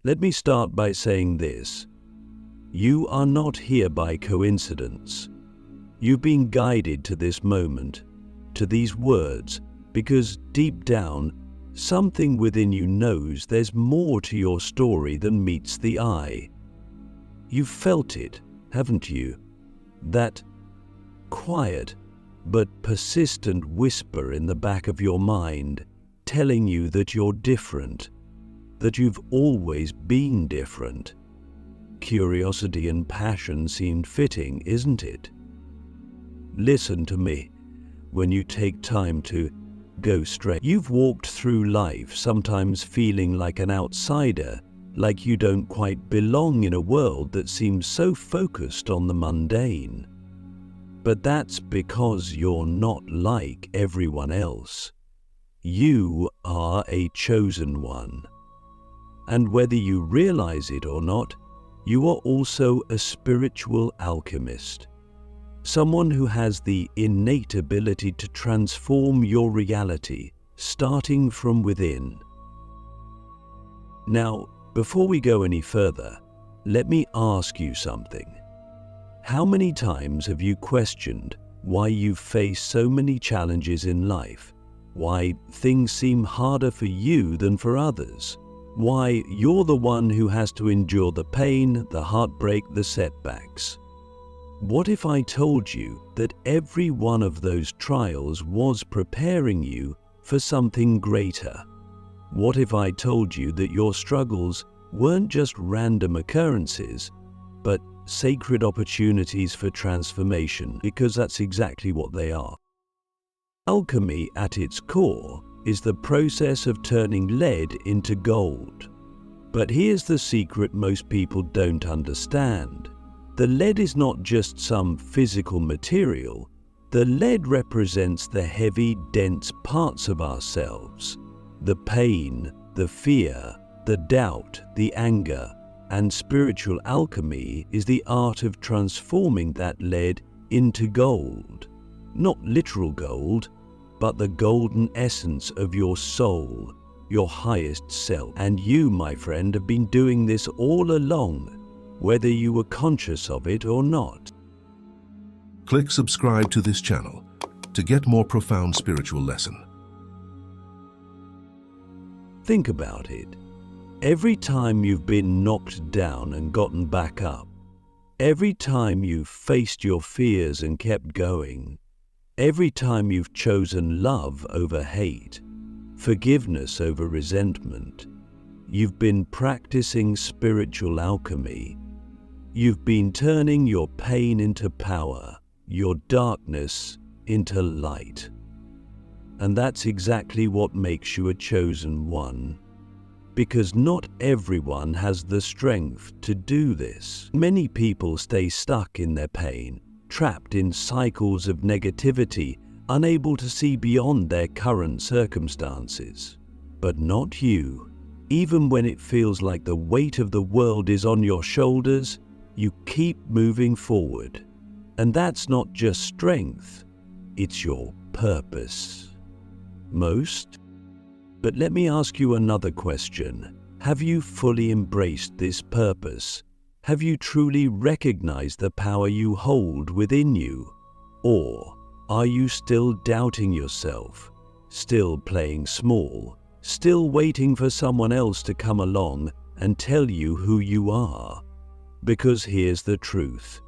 Let me start by saying this. You are not here by coincidence. You've been guided to this moment, to these words, because deep down, something within you knows there's more to your story than meets the eye. You've felt it, haven't you? That quiet but persistent whisper in the back of your mind telling you that you're different, that you've always been different. Curiosity and passion seemed fitting, isn't it? Listen to me when you take time to go straight. You've walked through life sometimes feeling like an outsider, like you don't quite belong in a world that seems so focused on the mundane. But that's because you're not like everyone else. You are a chosen one. And whether you realize it or not, you are also a spiritual alchemist. Someone who has the innate ability to transform your reality, starting from within. Now, before we go any further, let me ask you something. How many times have you questioned why you face so many challenges in life? Why things seem harder for you than for others? Why you're the one who has to endure the pain, the heartbreak, the setbacks? What if I told you that every one of those trials was preparing you for something greater? What if I told you that your struggles weren't just random occurrences, but sacred opportunities for transformation? Because that's exactly what they are. Alchemy, at its core, is the process of turning lead into gold. But here's the secret most people don't understand. The lead is not just some physical material. The lead represents the heavy, dense parts of ourselves. The pain, the fear, the doubt, the anger, and spiritual alchemy is the art of transforming that lead into gold. Not literal gold, but the golden essence of your soul, your highest self. And you, my friend, have been doing this all along, whether you were conscious of it or not. Click subscribe to this channel to get more profound spiritual lesson. Think about it. Every time you've been knocked down and gotten back up, every time you've faced your fears and kept going, every time you've chosen love over hate, forgiveness over resentment, you've been practicing spiritual alchemy. You've been turning your pain into power, your darkness into light. And that's exactly what makes you a chosen one. Because not everyone has the strength to do this. Many people stay stuck in their pain, trapped in cycles of negativity, unable to see beyond their current circumstances. But not you. Even when it feels like the weight of the world is on your shoulders, you keep moving forward. And that's not just strength, it's your purpose. But let me ask you another question. Have you fully embraced this purpose? Have you truly recognized the power you hold within you? Or are you still doubting yourself, still playing small, still waiting for someone else to come along and tell you who you are? Because here's the truth.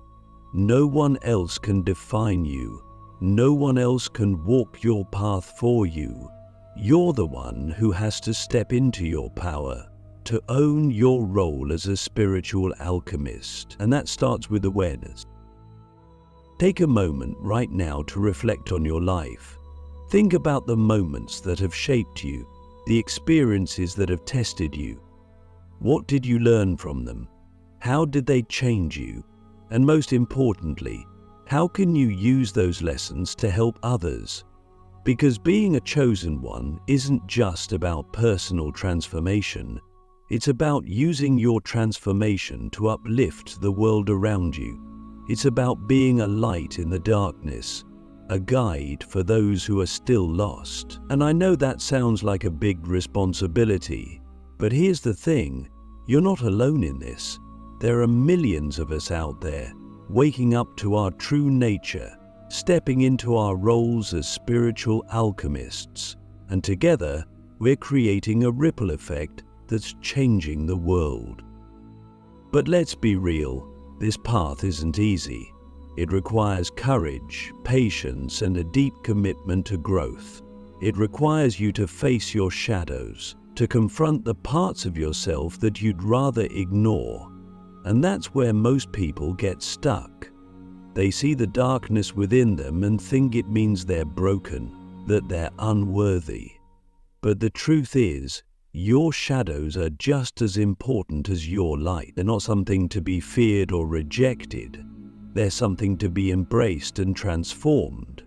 No one else can define you. No one else can walk your path for you. You're the one who has to step into your power, to own your role as a spiritual alchemist. And that starts with awareness. Take a moment right now to reflect on your life. Think about the moments that have shaped you, the experiences that have tested you. What did you learn from them? How did they change you? And most importantly, how can you use those lessons to help others? Because being a chosen one isn't just about personal transformation. It's about using your transformation to uplift the world around you. It's about being a light in the darkness, a guide for those who are still lost. And I know that sounds like a big responsibility, but here's the thing. You're not alone in this. There are millions of us out there, waking up to our true nature, stepping into our roles as spiritual alchemists, and together we're creating a ripple effect that's changing the world. But let's be real, this path isn't easy. It requires courage, patience, and a deep commitment to growth. It requires you to face your shadows, to confront the parts of yourself that you'd rather ignore. And that's where most people get stuck. They see the darkness within them and think it means they're broken, that they're unworthy. But the truth is, your shadows are just as important as your light. They're not something to be feared or rejected. They're something to be embraced and transformed.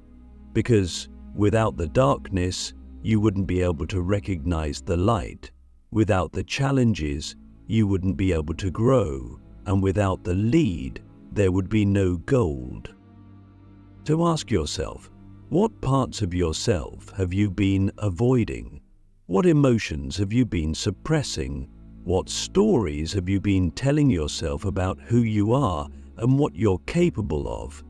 Because without the darkness, you wouldn't be able to recognize the light. Without the challenges, you wouldn't be able to grow. And without the lead, there would be no gold. So ask yourself, what parts of yourself have you been avoiding? What emotions have you been suppressing? What stories have you been telling yourself about who you are and what you're capable of?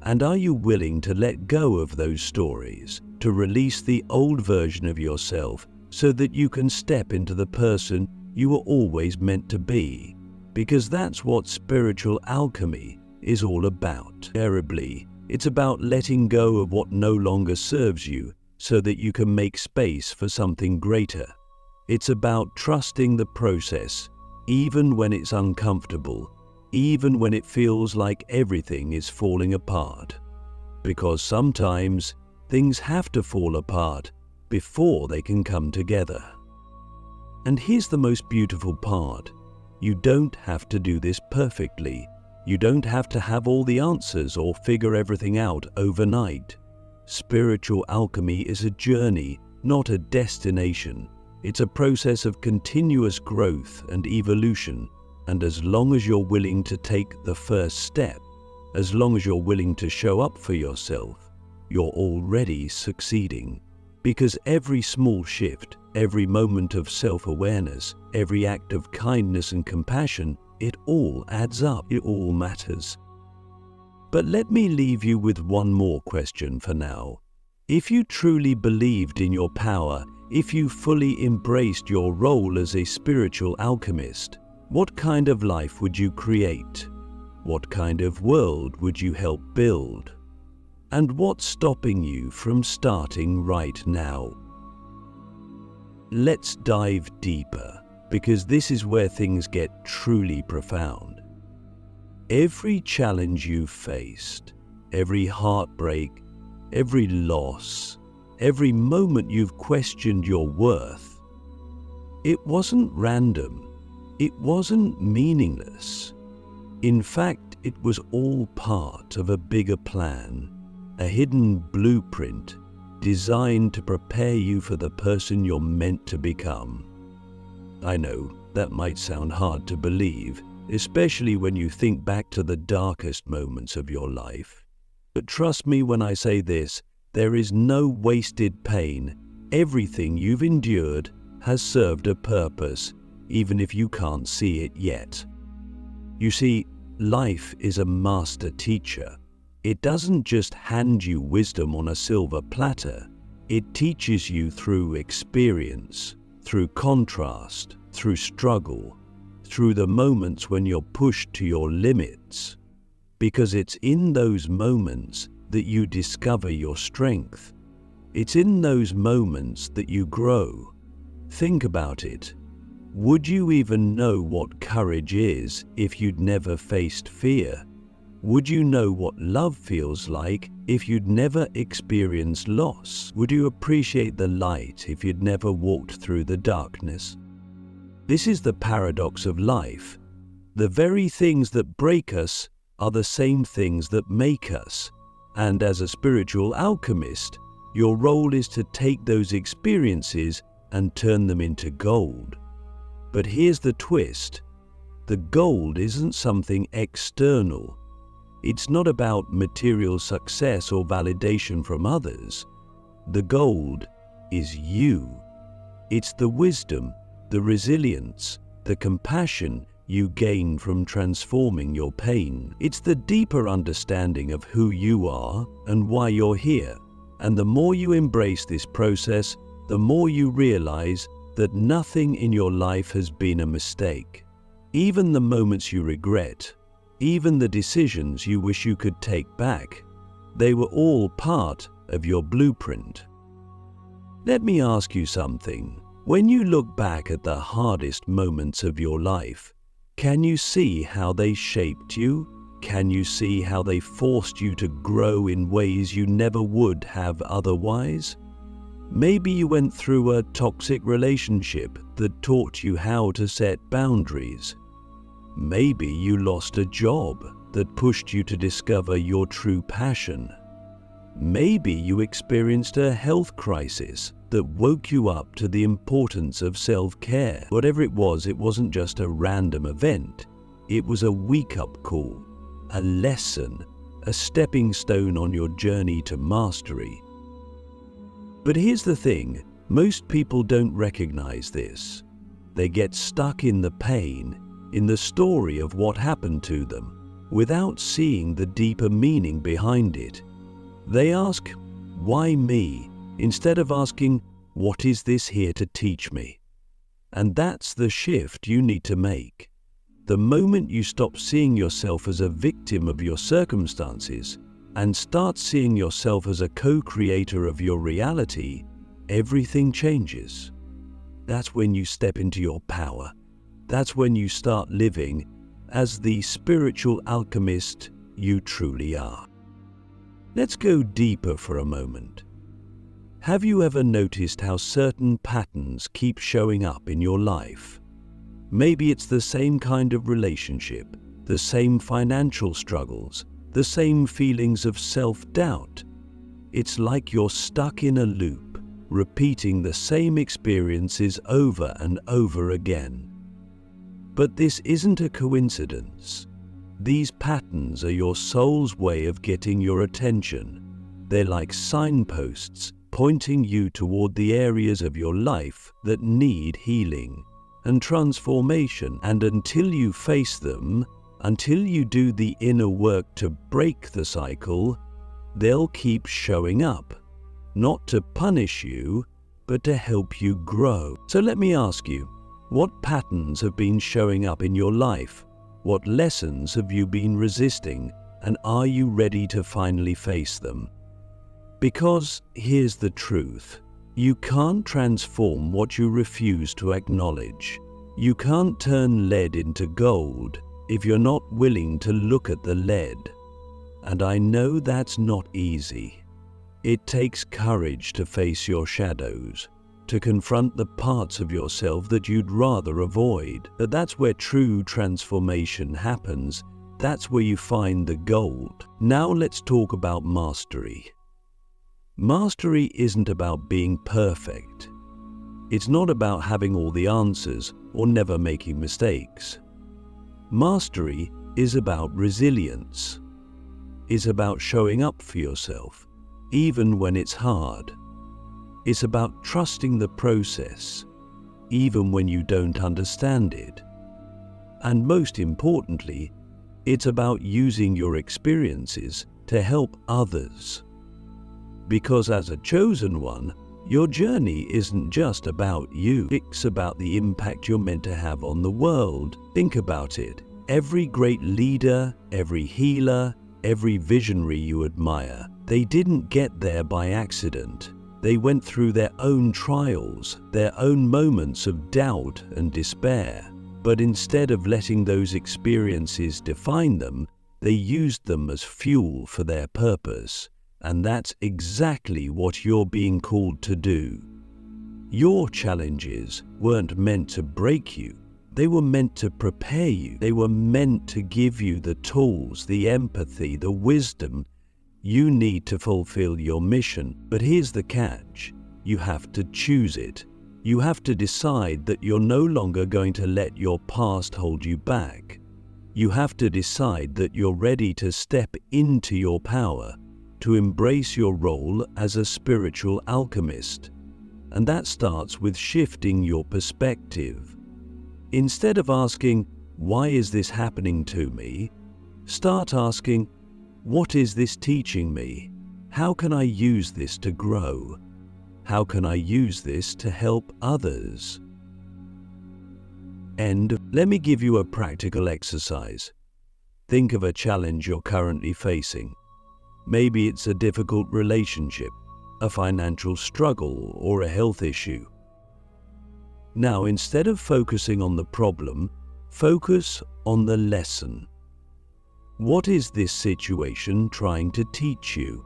And are you willing to let go of those stories, to release the old version of yourself so that you can step into the person you were always meant to be? Because that's what spiritual alchemy is all about. Terribly, it's about letting go of what no longer serves you so that you can make space for something greater. It's about trusting the process, even when it's uncomfortable, even when it feels like everything is falling apart. Because sometimes things have to fall apart before they can come together. And here's the most beautiful part. You don't have to do this perfectly. You don't have to have all the answers or figure everything out overnight. Spiritual alchemy is a journey, not a destination. It's a process of continuous growth and evolution. And as long as you're willing to take the first step, as long as you're willing to show up for yourself, you're already succeeding. Because every small shift, every moment of self-awareness, every act of kindness and compassion, it all adds up, it all matters. But let me leave you with one more question for now. If you truly believed in your power, if you fully embraced your role as a spiritual alchemist, what kind of life would you create? What kind of world would you help build? And what's stopping you from starting right now? Let's dive deeper, because this is where things get truly profound. Every challenge you've faced, every heartbreak, every loss, every moment you've questioned your worth, it wasn't random, it wasn't meaningless. In fact, it was all part of a bigger plan, a hidden blueprint designed to prepare you for the person you're meant to become. I know that might sound hard to believe, especially when you think back to the darkest moments of your life. But trust me when I say this, there is no wasted pain. Everything you've endured has served a purpose, even if you can't see it yet. You see, life is a master teacher. It doesn't just hand you wisdom on a silver platter. It teaches you through experience, through contrast, through struggle, through the moments when you're pushed to your limits. Because it's in those moments that you discover your strength. It's in those moments that you grow. Think about it. Would you even know what courage is if you'd never faced fear? Would you know what love feels like if you'd never experienced loss? Would you appreciate the light if you'd never walked through the darkness? This is the paradox of life. The very things that break us are the same things that make us. And as a spiritual alchemist, your role is to take those experiences and turn them into gold. But here's the twist. The gold isn't something external. It's not about material success or validation from others. The gold is you. It's the wisdom, the resilience, the compassion you gain from transforming your pain. It's the deeper understanding of who you are and why you're here. And the more you embrace this process, the more you realize that nothing in your life has been a mistake. Even the moments you regret, even the decisions you wish you could take back, they were all part of your blueprint. Let me ask you something. When you look back at the hardest moments of your life, can you see how they shaped you? Can you see how they forced you to grow in ways you never would have otherwise? Maybe you went through a toxic relationship that taught you how to set boundaries. Maybe you lost a job that pushed you to discover your true passion. Maybe you experienced a health crisis that woke you up to the importance of self-care. Whatever it wasn't just a random event. It was a wake-up call, a lesson, a stepping stone on your journey to mastery. But here's the thing, most people don't recognize this. They get stuck in the pain, in the story of what happened to them, without seeing the deeper meaning behind it. They ask, "Why me?" instead of asking, "What is this here to teach me?" And that's the shift you need to make. The moment you stop seeing yourself as a victim of your circumstances and start seeing yourself as a co-creator of your reality, everything changes. That's when you step into your power. That's when you start living as the spiritual alchemist you truly are. Let's go deeper for a moment. Have you ever noticed how certain patterns keep showing up in your life? Maybe it's the same kind of relationship, the same financial struggles, the same feelings of self-doubt. It's like you're stuck in a loop, repeating the same experiences over and over again. But this isn't a coincidence. These patterns are your soul's way of getting your attention. They're like signposts pointing you toward the areas of your life that need healing and transformation. And until you face them, until you do the inner work to break the cycle, they'll keep showing up, not to punish you, but to help you grow. So let me ask you, what patterns have been showing up in your life? What lessons have you been resisting, and are you ready to finally face them? Because here's the truth. You can't transform what you refuse to acknowledge. You can't turn lead into gold if you're not willing to look at the lead. And I know that's not easy. It takes courage to face your shadows, to confront the parts of yourself that you'd rather avoid. But that's where true transformation happens. That's where you find the gold. Now let's talk about mastery. Mastery isn't about being perfect. It's not about having all the answers or never making mistakes. Mastery is about resilience. It's about showing up for yourself, even when it's hard. It's about trusting the process, even when you don't understand it. And most importantly, it's about using your experiences to help others. Because as a chosen one, your journey isn't just about you. It's about the impact you're meant to have on the world. Think about it. Every great leader, every healer, every visionary you admire, they didn't get there by accident. They went through their own trials, their own moments of doubt and despair. But instead of letting those experiences define them, they used them as fuel for their purpose. And that's exactly what you're being called to do. Your challenges weren't meant to break you. They were meant to prepare you. They were meant to give you the tools, the empathy, the wisdom you need to fulfill your mission. But here's the catch. You have to choose it. You have to decide that you're no longer going to let your past hold you back. You have to decide that you're ready to step into your power, to embrace your role as a spiritual alchemist. And that starts with shifting your perspective. Instead of asking, "Why is this happening to me?" start asking, "What is this teaching me? How can I use this to grow? How can I use this to help others?" And let me give you a practical exercise. Think of a challenge you're currently facing. Maybe it's a difficult relationship, a financial struggle, or a health issue. Now, instead of focusing on the problem, focus on the lesson. What is this situation trying to teach you?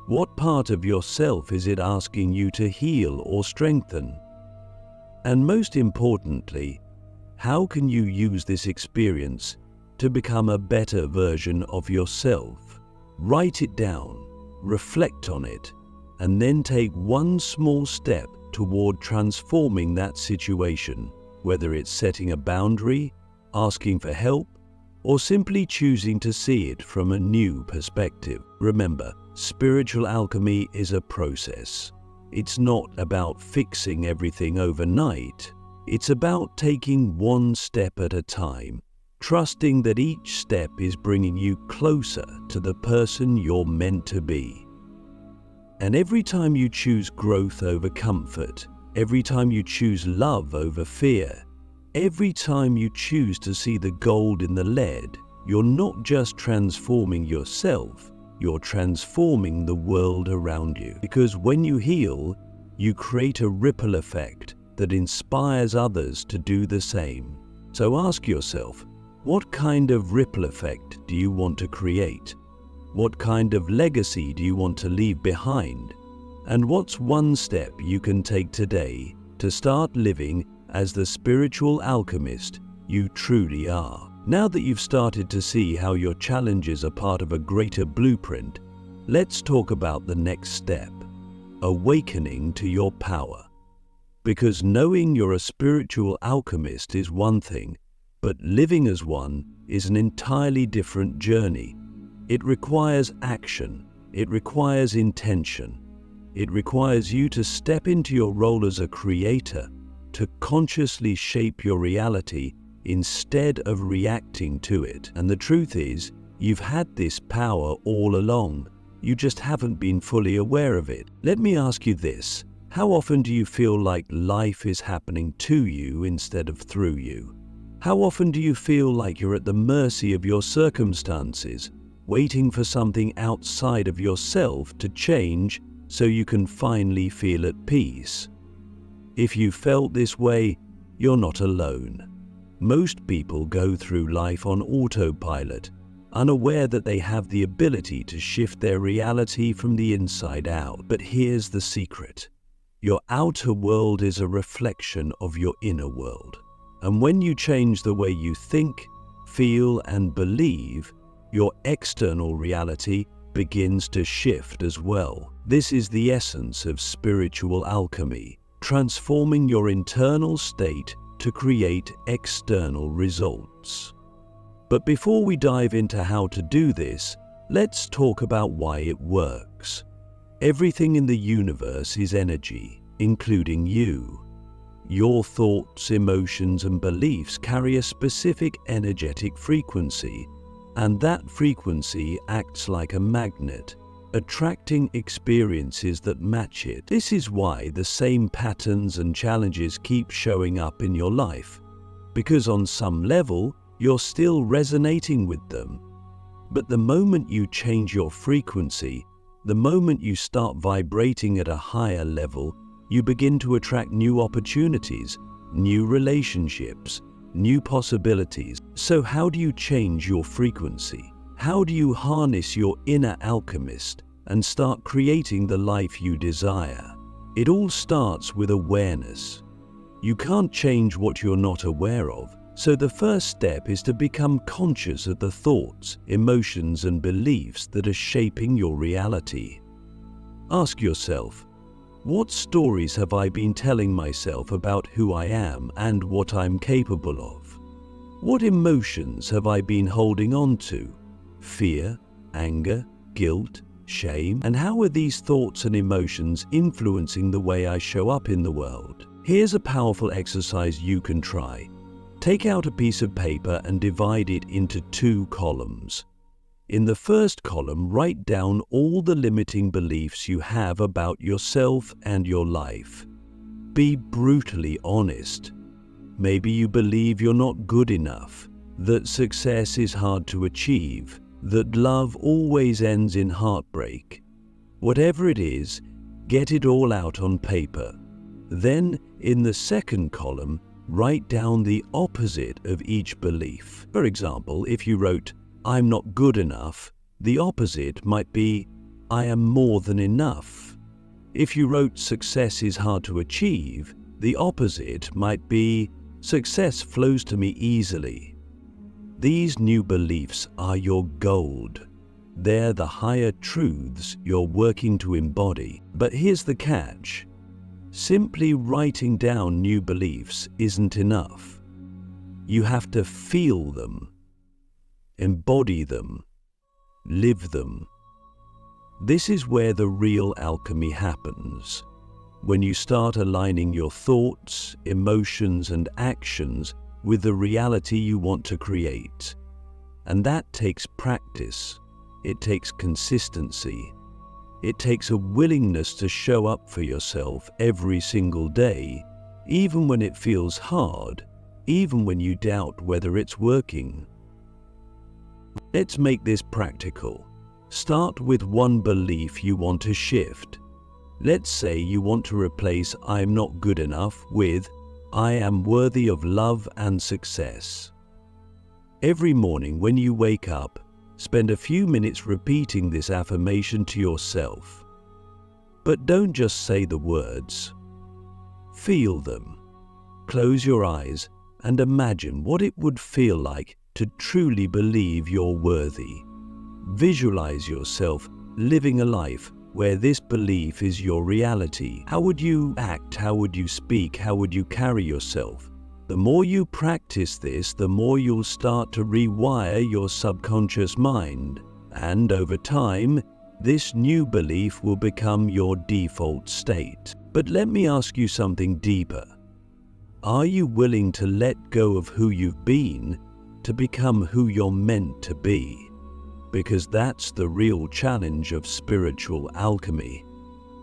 What part of yourself is it asking you to heal or strengthen? And most importantly, how can you use this experience to become a better version of yourself? Write it down, reflect on it, and then take one small step toward transforming that situation, whether it's setting a boundary, asking for help, or simply choosing to see it from a new perspective. Remember, spiritual alchemy is a process. It's not about fixing everything overnight. It's about taking one step at a time, trusting that each step is bringing you closer to the person you're meant to be. And every time you choose growth over comfort, every time you choose love over fear, every time you choose to see the gold in the lead, you're not just transforming yourself, you're transforming the world around you. Because when you heal, you create a ripple effect that inspires others to do the same. So ask yourself, what kind of ripple effect do you want to create? What kind of legacy do you want to leave behind? And what's one step you can take today to start living as the spiritual alchemist you truly are? Now that you've started to see how your challenges are part of a greater blueprint, let's talk about the next step, awakening to your power. Because knowing you're a spiritual alchemist is one thing, but living as one is an entirely different journey. It requires action, it requires intention, it requires you to step into your role as a creator, to consciously shape your reality instead of reacting to it. And the truth is, you've had this power all along, you just haven't been fully aware of it. Let me ask you this. How often do you feel like life is happening to you instead of through you? How often do you feel like you're at the mercy of your circumstances, waiting for something outside of yourself to change so you can finally feel at peace? If you felt this way, you're not alone. Most people go through life on autopilot, unaware that they have the ability to shift their reality from the inside out. But here's the secret. Your outer world is a reflection of your inner world. And when you change the way you think, feel, and believe, your external reality begins to shift as well. This is the essence of spiritual alchemy, transforming your internal state to create external results. But before we dive into how to do this, let's talk about why it works. Everything in the universe is energy, including you. Your thoughts, emotions, and beliefs carry a specific energetic frequency, and that frequency acts like a magnet, attracting experiences that match it. This is why the same patterns and challenges keep showing up in your life, because on some level, you're still resonating with them. But the moment you change your frequency, the moment you start vibrating at a higher level, you begin to attract new opportunities, new relationships, new possibilities. So how do you change your frequency? How do you harness your inner alchemist and start creating the life you desire? It all starts with awareness. You can't change what you're not aware of, so the first step is to become conscious of the thoughts, emotions, and beliefs that are shaping your reality. Ask yourself, what stories have I been telling myself about who I am and what I'm capable of? What emotions have I been holding on to? Fear, anger, guilt, shame? And how are these thoughts and emotions influencing the way I show up in the world? Here's a powerful exercise you can try. Take out a piece of paper and divide it into 2 columns. In the first column, write down all the limiting beliefs you have about yourself and your life. Be brutally honest. Maybe you believe you're not good enough, that success is hard to achieve, that love always ends in heartbreak. Whatever it is, get it all out on paper. Then, in the second column, write down the opposite of each belief. For example, if you wrote, "I'm not good enough," the opposite might be, "I am more than enough." If you wrote, "Success is hard to achieve," the opposite might be, "Success flows to me easily." These new beliefs are your gold. They're the higher truths you're working to embody. But here's the catch. Simply writing down new beliefs isn't enough. You have to feel them, embody them, live them. This is where the real alchemy happens. When you start aligning your thoughts, emotions, and actions with the reality you want to create. And that takes practice. It takes consistency. It takes a willingness to show up for yourself every single day, even when it feels hard, even when you doubt whether it's working. Let's make this practical. Start with one belief you want to shift. Let's say you want to replace "I'm not good enough" with "I am worthy of love and success." Every morning when you wake up, spend a few minutes repeating this affirmation to yourself. But don't just say the words. Feel them. Close your eyes and imagine what it would feel like to truly believe you're worthy. Visualize yourself living a life where this belief is your reality. How would you act? How would you speak? How would you carry yourself? The more you practice this, the more you'll start to rewire your subconscious mind. And over time, this new belief will become your default state. But let me ask you something deeper. Are you willing to let go of who you've been to become who you're meant to be? Because that's the real challenge of spiritual alchemy.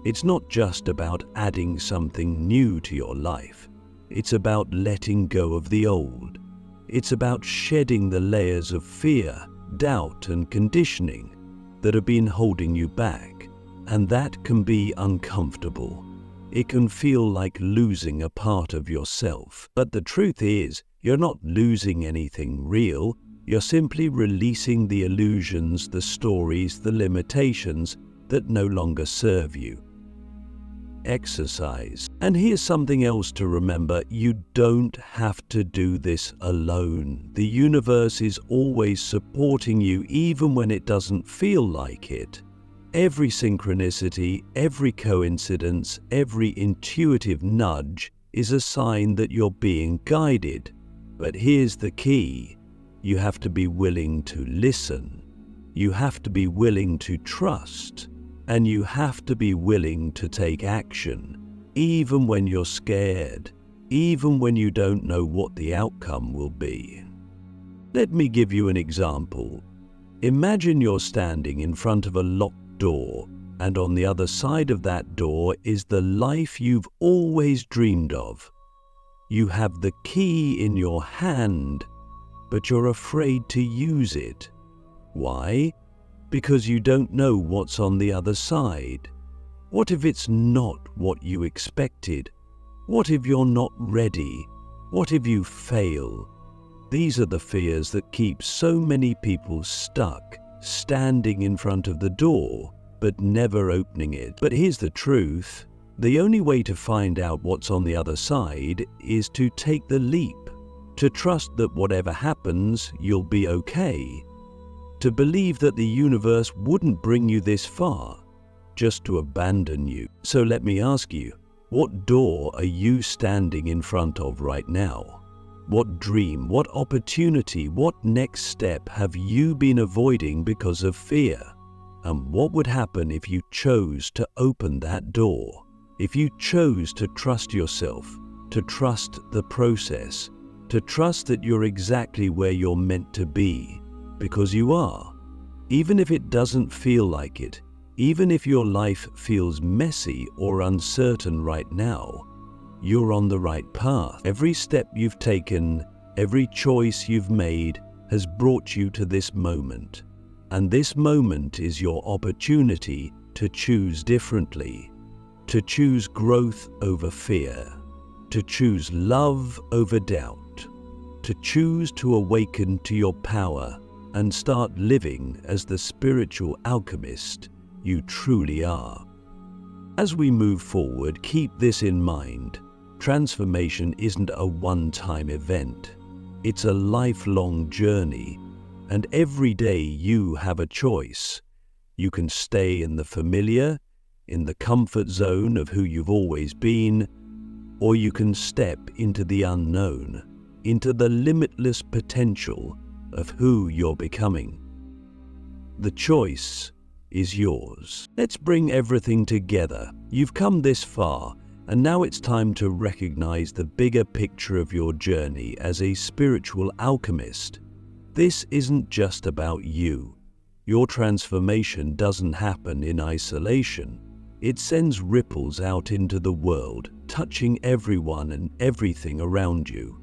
It's not just about adding something new to your life. It's about letting go of the old. It's about shedding the layers of fear, doubt, and conditioning that have been holding you back. And that can be uncomfortable. It can feel like losing a part of yourself. But the truth is, you're not losing anything real. You're simply releasing the illusions, the stories, the limitations that no longer serve you. Exercise. And here's something else to remember. You don't have to do this alone. The universe is always supporting you even when it doesn't feel like it. Every synchronicity, every coincidence, every intuitive nudge is a sign that you're being guided. But here's the key. You have to be willing to listen. You have to be willing to trust. And you have to be willing to take action, even when you're scared, even when you don't know what the outcome will be. Let me give you an example. Imagine you're standing in front of a locked door, and on the other side of that door is the life you've always dreamed of. You have the key in your hand, but you're afraid to use it. Why? Because you don't know what's on the other side. What if it's not what you expected? What if you're not ready? What if you fail? These are the fears that keep so many people stuck, standing in front of the door, but never opening it. But here's the truth. The only way to find out what's on the other side is to take the leap, to trust that whatever happens, you'll be okay. To believe that the universe wouldn't bring you this far, just to abandon you. So let me ask you, what door are you standing in front of right now? What dream, what opportunity, what next step have you been avoiding because of fear? And what would happen if you chose to open that door? If you chose to trust yourself, to trust the process, to trust that you're exactly where you're meant to be, because you are. Even if it doesn't feel like it, even if your life feels messy or uncertain right now, you're on the right path. Every step you've taken, every choice you've made has brought you to this moment. And this moment is your opportunity to choose differently, to choose growth over fear, to choose love over doubt, to choose to awaken to your power and start living as the spiritual alchemist you truly are. As we move forward, keep this in mind. Transformation isn't a one-time event. It's a lifelong journey, and every day you have a choice. You can stay in the familiar, in the comfort zone of who you've always been, or you can step into the unknown, into the limitless potential of who you're becoming. The choice is yours. Let's bring everything together. You've come this far, and now it's time to recognize the bigger picture of your journey as a spiritual alchemist. This isn't just about you. Your transformation doesn't happen in isolation. It sends ripples out into the world, touching everyone and everything around you.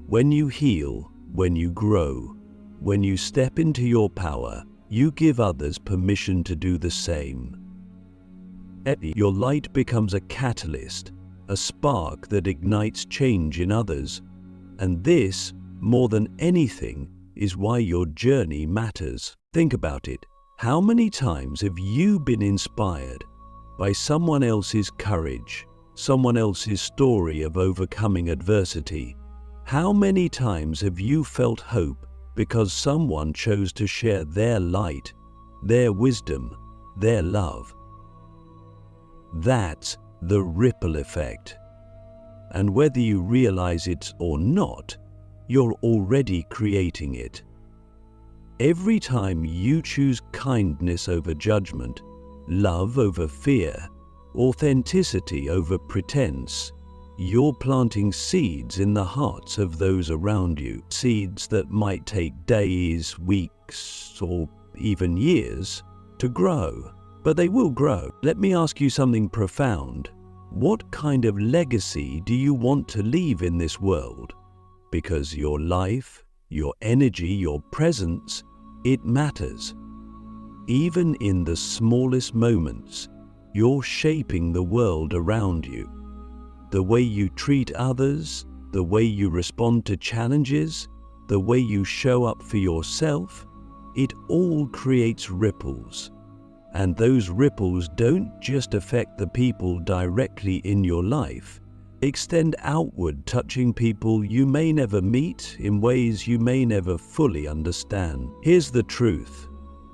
When you heal, when you grow, when you step into your power, you give others permission to do the same. Your light becomes a catalyst, a spark that ignites change in others. And this, more than anything, is why your journey matters. Think about it. How many times have you been inspired by someone else's courage, someone else's story of overcoming adversity? How many times have you felt hope because someone chose to share their light, their wisdom, their love? That's the ripple effect. And whether you realize it or not, you're already creating it. Every time you choose kindness over judgment, love over fear, authenticity over pretense, you're planting seeds in the hearts of those around you. Seeds that might take days, weeks, or even years to grow, but they will grow. Let me ask you something profound. What kind of legacy do you want to leave in this world? Because your life, your energy, your presence, it matters. Even in the smallest moments, you're shaping the world around you. The way you treat others, the way you respond to challenges, the way you show up for yourself, it all creates ripples. And those ripples don't just affect the people directly in your life. Extend outward, touching people you may never meet in ways you may never fully understand. Here's the truth.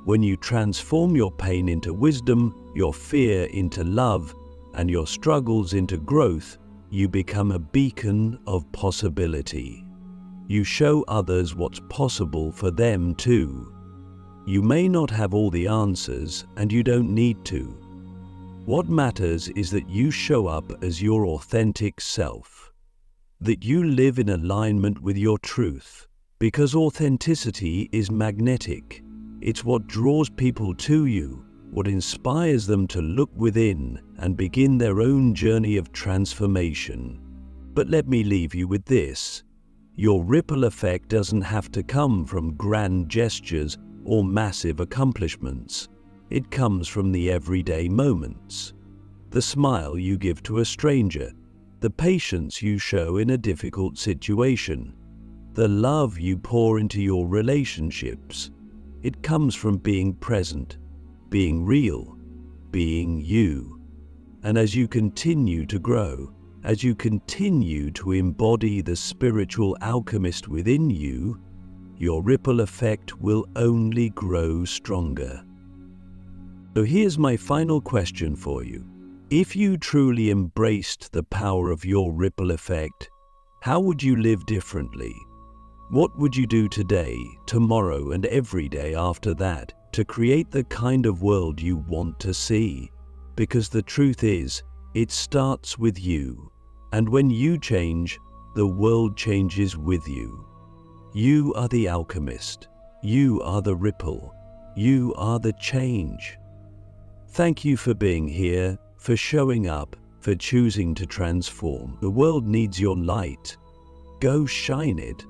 When you transform your pain into wisdom, your fear into love, and your struggles into growth, you become a beacon of possibility. You show others what's possible for them too. You may not have all the answers, and you don't need to. What matters is that you show up as your authentic self, that you live in alignment with your truth, because authenticity is magnetic. It's what draws people to you, what inspires them to look within and begin their own journey of transformation. But let me leave you with this. Your ripple effect doesn't have to come from grand gestures or massive accomplishments. It comes from the everyday moments. The smile you give to a stranger, the patience you show in a difficult situation, the love you pour into your relationships. It comes from being present, being real, being you. And as you continue to grow, as you continue to embody the spiritual alchemist within you, your ripple effect will only grow stronger. So here's my final question for you. If you truly embraced the power of your ripple effect, how would you live differently? What would you do today, tomorrow, and every day after that to create the kind of world you want to see? Because the truth is, it starts with you. And when you change, the world changes with you. You are the alchemist. You are the ripple. You are the change. Thank you for being here, for showing up, for choosing to transform. The world needs your light. Go shine it.